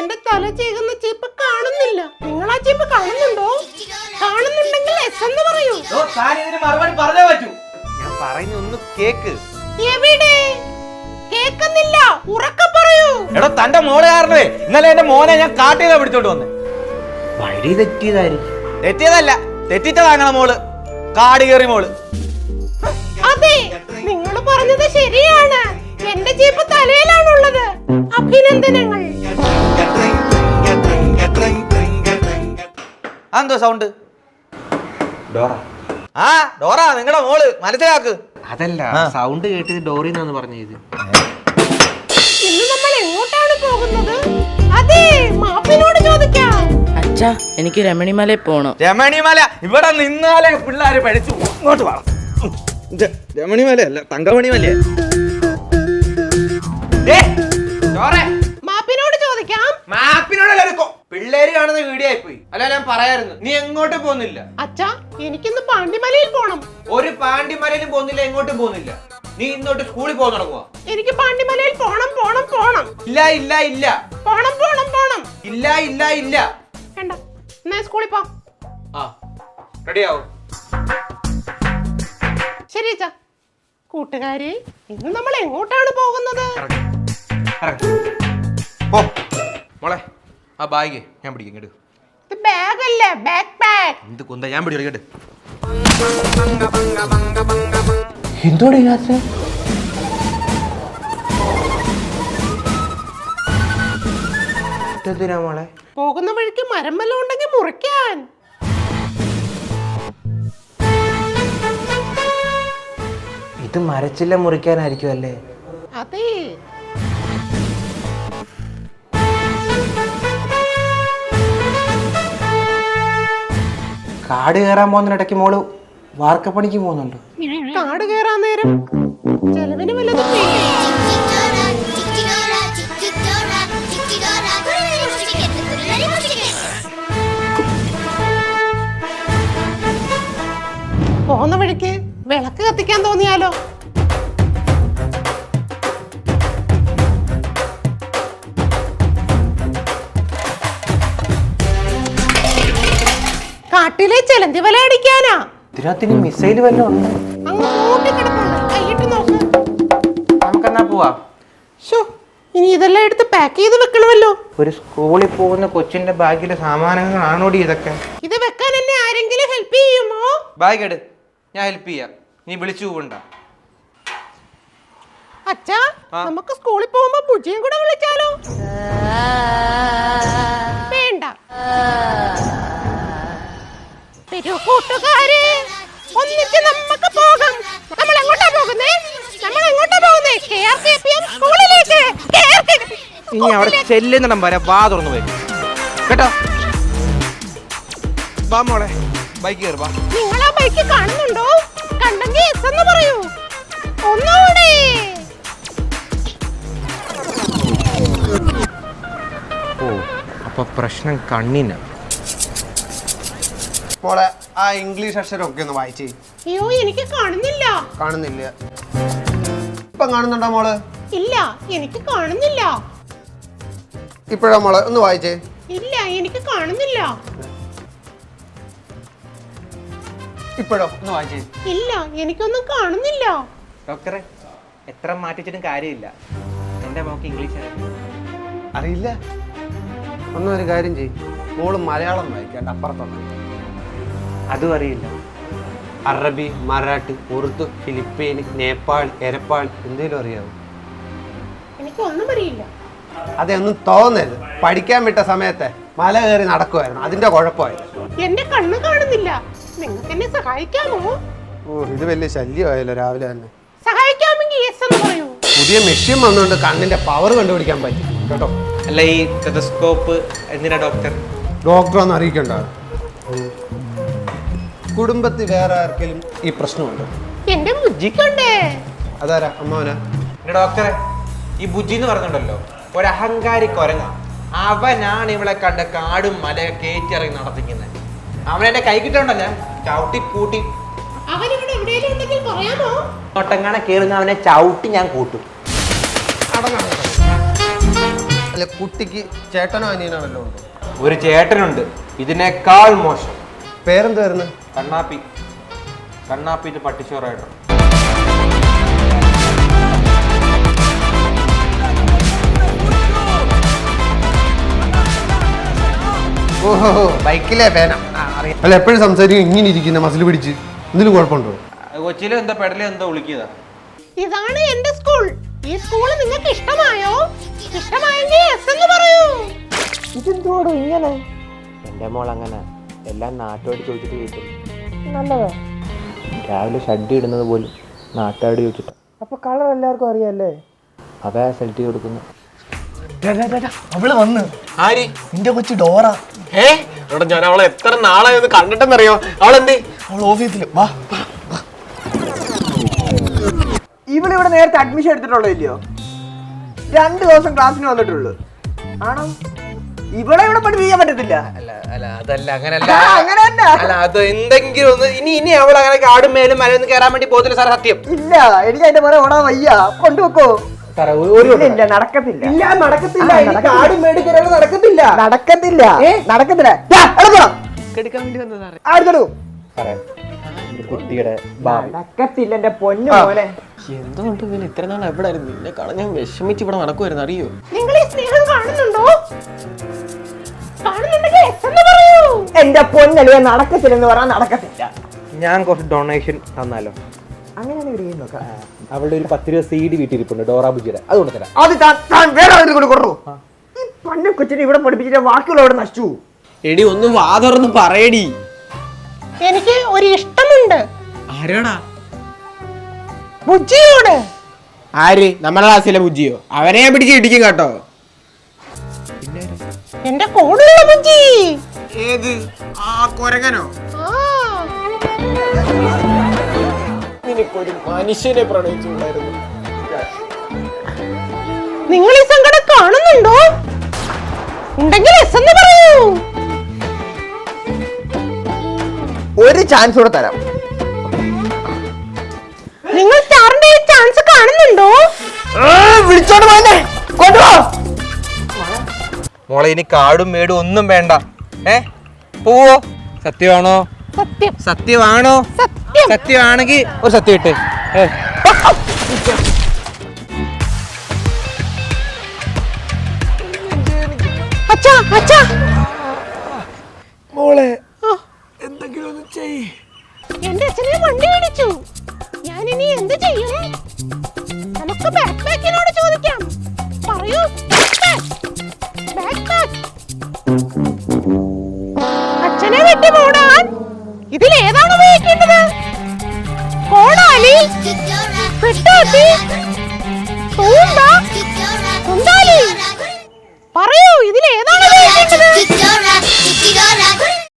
എന്റെ തല ചെയ്യുന്ന ചീപ്പ് കാണുന്നില്ല. നിങ്ങൾ ആ ചീപ്പ് കാണുന്നുണ്ടോ? കാണുന്നുണ്ടെങ്കിൽ എസ് എന്ന് പറയൂ. മറുപടി പറഞ്ഞേ പറ്റൂ. ഞാൻ പറയുന്ന ഒന്ന് കേക്ക്. എവിടെ കേക്കുന്നില്ല, ഉറക്കെ പറയൂ. എടോ തന്റെ മോളെ കാരണേ ഇന്നലെ എന്റെ മോനെ ഞാൻ കാട്ടിൽ പിടിച്ചോണ്ട് വന്നേ. വഴി തെറ്റിയതായിരിക്കും. തെറ്റിയതല്ല, തെറ്റിച്ചതാങ്ങളെ മോള്, കാട് കയറി മോള്. അതെ, നിങ്ങൾ പറഞ്ഞത് ശരിയാണ്. എന്റെ ജീപ്പ് തലയിലാണുള്ളത്. അഭിനന്ദനങ്ങൾ. എന്തോ സൗണ്ട്? ഡോറ. ആ ഡോറ, നിങ്ങളുടെ മോള് മനസ്സിലാക്ക്. അതല്ല, സൗണ്ട് കേട്ടത് ഡോറിന്നാന്ന് പറഞ്ഞത്. ഇന്ന് നമ്മൾ എങ്ങോട്ടാണ് പോകുന്നത്? അതെ, മാപ്പിനോട് ചോദിക്കാം. അച്ഛാ, എനിക്ക് രമണിമലയിൽ പോണം. രമണിമല ഇവിടെ നിന്നാലേ പിള്ളേര് പഠിച്ചു. ഇങ്ങോട്ട് വാ. രമണിമലയല്ല, തങ്കമണിമലയാ. മാപ്പിനോട് ചോദിക്കാം. മാപ്പിനോടല്ല, പിള്ളേര് കാണുന്ന വീഡിയോ ആയിപ്പോയി. അല്ല ഞാൻ പറയായിരുന്നു, നീ എങ്ങോട്ടും പോകുന്നില്ല. അച്ഛാ, എനിക്കിന്ന് പാണ്ടിമലയിൽ പോണം. ഒരു പാണ്ടിമലയിലും പോകുന്നില്ല, എങ്ങോട്ടും പോകുന്നില്ല. നീ ഇന്നോട്ട് സ്കൂളിൽ പോകാൻ തുടങ്ങുക. എനിക്ക് പാണ്ടിമലയിൽ പോണം പോണം പോണം. ഇല്ല ഇല്ല ഇല്ല. പോണം പോണം പോണം. ഇല്ല ഇല്ല ഇല്ല. വേണ്ട, എന്നാ സ്കൂളിൽ പോ. ആ റെഡിയാവും. ശരി അച്ഛാ. കൂട്ടുകാരെ, ഇന്ന് നമ്മൾ എങ്ങോട്ടാണ് പോകുന്നത്? മോളെ, ആ ബാഗ് ഞാൻ പിടിക്കും. കേട്ടു, ഇത് ബാഗ് അല്ല, ബാക്ക് പാക്ക്. എന്ത് കുന്ത, ഞാൻ പിടിക്കും. കേട്ട് എന്തോടെ മോളെ? പോകുന്ന വഴിക്ക് മരം വല്ലതും ഉണ്ടെങ്കിൽ മുറിക്കാൻ. ഇത് മരച്ചില്ല മുറിക്കാനായിരിക്കും അല്ലേ? അതെ. കാട് കയറാൻ പോകുന്നതിനിടയ്ക്ക് മോള് വാർക്കപ്പണിക്ക് പോകുന്നുണ്ട്. കാട് കയറാൻ നേരം ചെലവിന് വല്ലതും പോകുന്ന വഴിക്ക് വിളക്ക് കത്തിക്കാൻ തോന്നിയാലോ? കാട്ടിലെ ചെലന്തി വല അടിക്കാനാ. ഇതിനകത്തിന് മിസൈൽ വല്ലതും ഉണ്ട്. അങ്ങോട്ട് കിടപ്പുണ്ട്, കൈയിട്ട് നോക്ക്. നമുക്കെന്നാ പോവാ. ഇനി ഇതെല്ലാം എടുത്ത് പാക്ക് ചെയ്ത് വെക്കണമല്ലോ. ഒരു സ്കൂളിൽ പോകുന്ന കൊച്ചിന്റെ ബാഗിലെ സാമാനങ്ങളാണോടി ഇതൊക്കെ? ഇത് വെക്കാൻ എന്നെ ആരെങ്കിലും ഹെൽപ്പ് ചെയ്യുമോ? ബാഗ് എടു, ഞാൻ ഹെൽപ്പ് ചെയ്യാം. നീ വിളിച്ചു പോകണ്ട. അച്ഛാ, നമുക്ക് സ്കൂളിൽ പോകുമ്പോ പൂജയും കൂടെ വിളിച്ചാലോ? വേണ്ട. കൂട്ടുകാരെ, ഒന്നിച്ച് നമുക്ക് പോകാം. നമ്മൾ എങ്ങോട്ടാ പോകുന്നേ? സ്കൂളിലേക്ക്. ഇനി അവിടെ ചെല്ലുന്നിടം വരെ വാ തുറന്നു പോയി കേട്ടോ. വാ മോളെ, ബൈക്ക് കയറി വാ. നിങ്ങൾ ആ ബൈക്ക് കാണുന്നുണ്ടോ? കണ്ടെങ്കിൽ എസ് എന്ന് പറയൂ. ഒന്നുകൂടെ. ഓ, അപ്പൊ പ്രശ്നം കണ്ണിന്. മോളെ, ആ ഇംഗ്ലീഷ് അക്ഷരമൊക്കെ ഒന്ന് വായിച്ചേ. അയ്യോ, എനിക്ക് കാണുന്നില്ല. കാണുന്നില്ല? ഇപ്പം കാണുന്നുണ്ടോ മോള്? ഇല്ല, എനിക്ക് കാണുന്നില്ല. ഇപ്പോഴാ മോളെ, ഒന്ന് വായിച്ചേ. ഇല്ല, എനിക്ക് കാണുന്നില്ല. ഇപ്പോഴോ? ഒന്ന് വായിച്ചേ. ഇല്ല, എനിക്കൊന്നും കാണുന്നില്ല. ഡോക്ടറെ, എത്ര മാറ്റിച്ചിട്ടും കാര്യമില്ല. എന്റെ മോക്ക് ഇംഗ്ലീഷ് അറിയില്ല. ഒന്നൊരു കാര്യം ചെയ്യും, മോള് മലയാളം വായിക്കാണ്ട് അപ്പുറത്തൊന്നും. അതും അറിയില്ല. അറബി, മറാഠി, ഉറുദു, ഫിലിപ്പീന്, നേപ്പാൾ, എരപ്പാൾ എന്തെങ്കിലും അറിയാവോ? എനിക്കൊന്നും അറിയില്ല. അതൊന്നും തോന്നരുത്. പഠിക്കാൻ വിട്ട സമയത്തെ മല കയറി നടക്കുമായിരുന്നു, അതിന്റെ കുഴപ്പമായിരുന്നു. എന്റെ കണ്ണ് കാണുന്നില്ല. നിങ്ങൾക്ക് എന്നെ സഹായിക്കാമോ? ഓ, ഇത് വലിയ ശല്യമായല്ലോ രാവിലെ തന്നെ. സഹായിക്കാമെങ്കിൽ യെസ് എന്ന് പറയൂ. പുതിയ മെഷീൻ വന്നുകൊണ്ട് കണ്ണിന്റെ പവർ കണ്ടുപിടിക്കാൻ പറ്റും കേട്ടോ. അല്ല, ഈ ടെലസ്കോപ്പ് എന്തിനാ ഡോക്ടർ? ഡോക്ടറൊന്നും അറിയിക്കണ്ട. കുടുംബത്തിൽ വേറെ ആർക്കെങ്കിലും ഈ പ്രശ്നമുണ്ടോ? എന്റെ ബുദ്ധിക്കുണ്ടേ. അതാരാ? അമ്മാവനാ? ഡോക്ടറെ, ഈ ബുദ്ധി എന്ന് പറഞ്ഞുണ്ടല്ലോ, ഒരു അഹങ്കാരി കൊരങ്ങ. അവനാണ് ഇവളെ കണ്ട കാടും മലയെ കയറ്റിറങ്ങി നടത്തിക്കുന്നത്. അവനെന്റെ കൈ കിട്ടണ്ടല്ല, ചവിട്ടി കൂട്ടി. അവനിവിടെ എവിടെയെങ്കിലും ഉണ്ടെങ്കിൽ പറയാമോ? ഒട്ടങ്ങാണ കേറുന്ന അവനെ ചവിട്ടി ഞാൻ കൂട്ടും. അടങ്ങാം. അല്ല കുട്ടിക്ക് ചേട്ടനോ അനിയനോ വല്ലതും ഉണ്ടോ? ഒരു ചേട്ടനുണ്ട് ഇതിനേക്കാൾ മോശം. പേരെന്തായിരുന്നു? കണ്ണാപ്പി. കണ്ണാപ്പിന്റെ പട്ടിച്ചോറായിട്ട്. ഓഹോ ബൈക്കിലെ പേന. അല്ല എപ്പോഴും സംസാരിക്കും ഇങ്ങനെ ഇരിക്കുന്ന മസിൽ പിടിച്ച്. എന്തെങ്കിലും കുഴപ്പമുണ്ടോ? കൊച്ചിയിലെ എന്താ പെടലെ എന്താ വിളിക്കുക? ഇതാണ് എന്റെ സ്കൂൾ. ഈ സ്കൂൾ നിങ്ങൾക്ക് ഇഷ്ടമായോ? ഇഷ്ടമായെങ്കിൽ yes എന്ന് പറയൂ. ഇതെന്തോടോ ഇങ്ങനെ? എൻ്റെ മോൾ അങ്ങനെ എല്ലാം നാട്ടോട് ചോദിച്ചിട്ട് കേൾക്കും. നല്ലതാ. രാവിലെ ഷഡ് ഇടുന്നത് പോലും നാട്ടോട് ചോദിച്ചിട്ട്. അപ്പൊ കളർ എല്ലാവർക്കും അറിയാല്ലേ? അതാ സെലക്ട് കൊടുക്കുന്നു. അവള് വന്ന്. ആര്? നിന്റെ കൊച്ചു ഡോറ. ഇവിടെ ഞാൻ അവളെ എത്ര നാളായി ഒന്ന് കണ്ടിട്ടെന്നറിയോ? അവളെന്തേ? അവൾ ഓഫീസില് വാ. ഇവളിവിടെ നേരത്തെ അഡ്മിഷൻ എടുത്തിട്ടുള്ളോ ഇല്ലയോ? 2 ദിവസം ക്ലാസ്സിന് വന്നിട്ടുള്ളൂ. ആണോ? ഇവിടെ ഇവിടെ പഠിപ്പിക്കാൻ പറ്റത്തില്ല. അല്ല അതല്ല അങ്ങനല്ല. അങ്ങനെയല്ല. അല്ല അത് എന്തെങ്കിലും ഒന്ന് ഇനി അവൾ അങ്ങനെ കാടും മേലും മലയൊന്നും കയറാൻ വേണ്ടി പോകത്തില്ല സാർ. സത്യം ഇല്ല, എനിക്ക് അതിന്റെ പുറകെ ഓടാൻ വയ്യ. കൊണ്ടുവെക്കോ? ഇല്ല, നടക്കത്തില്ല. ഇല്ല നടക്കത്തില്ല. കാടും മേടും കയറാൻ നടക്കത്തില്ല. നടക്കത്തില്ല. നടക്കത്തില്ല. എടുക്കാൻ വേണ്ടി വന്നതാ. ആടുത്തു കുട്ടിയുടെ നടക്കത്തില്ല എന്റെ പൊന്നു പോലെ. എന്തുകൊണ്ട് പിന്നെ ഇത്ര നാൾ എവിടെ ആയിരുന്നു? നിന്നെ കാണാൻ ഞാൻ വിഷമിച്ച് ഇവിടെ നടക്കുമായിരുന്നു അറിയോ? നിങ്ങൾ ഈ സ്നേഹം കാണുന്നുണ്ടോ? കാണുന്നുണ്ടെങ്കിൽ yes എന്ന് പറയൂ. എന്റെ പൊന്നലിയ നടക്കത്തില്ലെന്ന് പറഞ്ഞാൽ നടക്കത്തില്ല. ഞാൻ കുറച്ച് ഡൊണേഷൻ തന്നാലോ? അങ്ങനെയാണ് ഒരു നോക്കാം. അവളുടെ ഒരു 10 രൂപ CD വീട്ടിരിപ്പുണ്ട് ഡോറ ബുജിയുടെ. അത് കൊടുത്തരാം. അത് താൻ വേറെ ആരെങ്കിലും കൊടുക്കൂ. ഈ പൊന്നെ കൊച്ചിനെ ഇവിടെ പഠിപ്പിച്ചിട്ട് ബാക്കിയുള്ളവിടെ നശിച്ചു. എടി ഒന്ന് വാ തുറന്ന് പറയടി. എനിക്ക് ഒരു ഇഷ്ടമുണ്ട്. ആരാടാ? ബുജ്ജിയോട്. ആര്? നമ്മുടെ ക്ലാസ്സിലെ ബുജ്ജിയോ? അവരെ ഞാൻ പിടിച്ച് ഇടിക്കും കേട്ടോ. എന്റെ കൂടുള്ള ബുജ്ജി. ഏത്? ആ കൊരങ്ങനോ? നിനക്കൊരു മനുഷ്യനെ പ്രണയിച്ചുണ്ടായിരുന്നു. നിങ്ങൾ ഈ സങ്കടം കാണുന്നുണ്ടോ? ഉണ്ടെങ്കിൽ yes എന്ന് പറയൂ. ഒരു ചാൻസ് കൂടെ തരാം. നിങ്ങൾ സ്റ്റാറിന്റെ ഈ ചാൻസ് കാണുന്നുണ്ടോ? വിളിച്ചോണ്ട് പോന്നെ കൊണ്ടുപോ. മോളെ ഇനി കാടും മേടും ഒന്നും വേണ്ട. പോവോ? സത്യമാണോ? സത്യം. സത്യമാണോ? സത്യം. സത്യമാണെങ്കിൽ ഒരു സത്യം ഇട്ട്. അച്ഛാ അച്ഛാ മോളെ എന്തെങ്കിലും ഒന്ന് ചെയ്യ്. എന്റെ അച്ഛനെ വണ്ടി ഇടിച്ചു. ഞാൻ ഇനി എന്ത് ചെയ്യും? നമുക്ക് ബാക്ക് പാക്കിനോട് ചോദിക്കാം. പറയൂ. Backpack. അച്ഛനെ വെട്ടി മൂടാൻ ഇതിൽ ഏതാണ് ഉപയോഗിക്കേണ്ടത്? കോടാലി, വെട്ടാത്തി, തൂമ്പ, കുന്താലി.